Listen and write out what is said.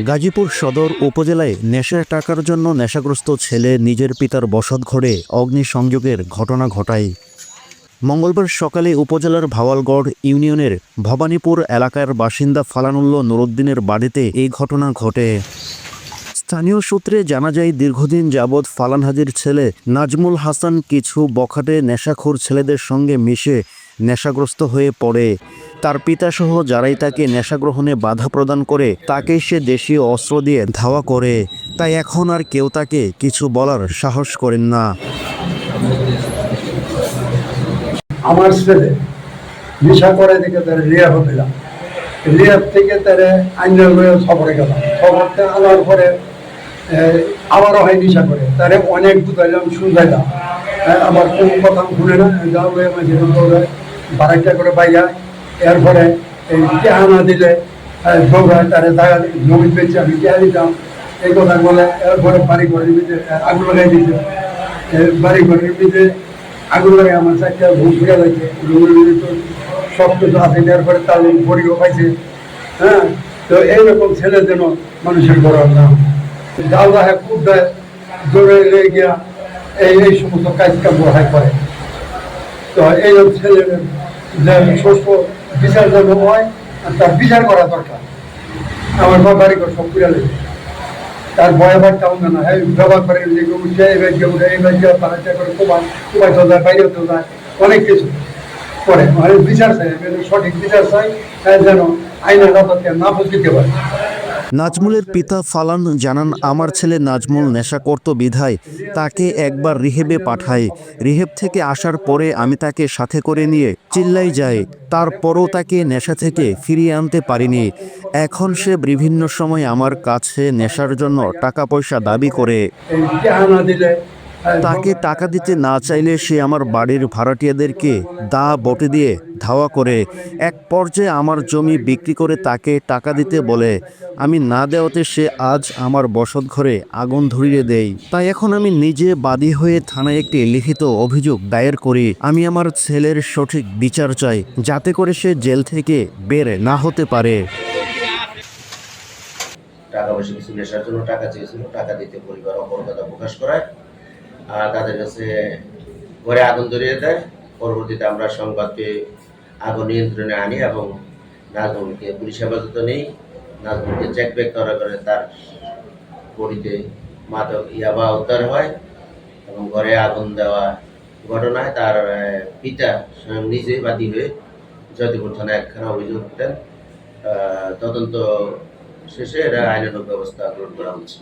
গাজীপুর সদর উপজেলায় নেশার টাকার জন্য নেশাগ্রস্ত ছেলে নিজের পিতার বসতঘরে অগ্নিসংযোগের ঘটনা ঘটায়। মঙ্গলবার সকালে উপজেলার ভাওয়ালগড় ইউনিয়নের ভবানীপুর এলাকার বাসিন্দা ফালানুল্লাহ নুরুদ্দিনের বাড়িতে এই ঘটনা ঘটে। স্থানীয় সূত্রে জানা যায়, দীর্ঘদিন যাবৎ ফালান হাজির ছেলে নাজমুল হাসান কিছু বখাটে নেশাখোর ছেলেদের সঙ্গে মিশে নেশাগ্রস্ত হয়ে পড়ে। তার পিতাসহ যারাই তাকে নেশা গ্রহণে বাধা প্রদান করে তাকে সে দেশীয় অস্ত্র দিয়ে ধাওয়া করে। তাই এখন আর কেউ তাকে কিছু বলার সাহস করেন না। আমার ছেলে নেশা করে দেখে তারা রিয়াব পেলাম, রিয়াব থেকে তারা আইনাল সফরে গেলাম, সফরতে আনার পরে আবারও হয় নেশা করে তারা অনেক বুঝাইলাম শুনলাম, আমার কোনো কথা শুনে না, যাও মাঝে দৌড়ায় বারাইটা করে বাইয়া, এরপরে এই টেহা না দিলে দৌড়ায় তারা জায়গা জমি পেয়েছে, আমি টেহা দিতাম এই কথা বলে। এরপরে বাড়ি ঘরের ভিতরে আগুন লাগাই দিতে, বাড়ি ঘরের ভিতরে আগুন লাগে, আমার চারটা ঘুম ফিরে লাগছে, রুমের ভিতরে সব কিছু আছে, এরপরে তার বড়িও পাইছে। হ্যাঁ, তো এইরকম ছেলে যেন মানুষের বড় না জাল রাখে, খুব দেয়, দৌড়ে লেগে গিয়া এই সমস্ত কাজ কাম করে। তো এইরকম ছেলের যে সুস্থ বিচার যেন হয়, আর তার বিচার করা দরকার। আমার বাড়ি ঘর সব পুরা লেগে তার ভয় বাড়তে হবে না, হ্যাঁ ব্যবহার করে উঠে এবার গিয়ে উঠে এবার গিয়ে বাড়াটা করে কোবাইতে যায়, বাইরেতে যায়, অনেক কিছু করে। মানে বিচার চাই, সঠিক বিচার চাই, যেন আইনের আদালতকে না দিতে পারে। নাজমুলের পিতা ফালান জানান, আমার ছেলে নাজমুল নেশা করত বিধায় তাকে একবার রিহেবে পাঠায়। রিহেব থেকে আসার পরে আমি তাকে সাথে করে নিয়ে চিল্লাই যাই, তারপরও তাকে নেশা থেকে ফিরিয়ে আনতে পারিনি। এখন সে বিভিন্ন সময় আমার কাছে নেশার জন্য টাকা পয়সা দাবি করে। তাকে টাকা দিতে না চাইলে সে আমার বাড়ির ভাড়াটিয়াদেরকে দা বটে দিয়ে ধাওয়া করে। এক পর্যায়ে আমার জমি বিক্রি করে তাকে টাকা দিতে বলে। আমি না দেওয়াতে সে আজ আমার বসতঘরে আগুন ধরিয়ে দেয়। তাই এখন আমি নিজে বাদী হয়ে থানায় একটি লিখিত অভিযোগ দায়ের করি। আমি আমার ছেলের সঠিক বিচার চাই, যাতে করে সে জেল থেকে বের না হতে পারে। টাকা পয়সা কিছু নেশার জন্য টাকা চেয়েছিল, টাকা দিতে পরিবার অপরগতা প্রকাশ করায় আর তাদের কাছে ঘরে আগুন ধরিয়ে দেয়। পরবর্তীতে আমরা সংবাদ পেয়ে আগুন নিয়ন্ত্রণে আনি এবং নাজমুলকে পুলিশ হেফাজতে নেই। নাজমুলকে চেক ব্যাক করা করে তার বডিতে মাদক ইয়াবা উদ্ধার হয় এবং ঘরে আগুন দেওয়া ঘটনায় তার পিতা স্বয়ং নিজে বাদী হয়ে জয়দেবপুর থানায় একখানা অভিযোগ দেন। তদন্ত শেষে এরা আইনানুগ ব্যবস্থা গ্রহণ করা হচ্ছে।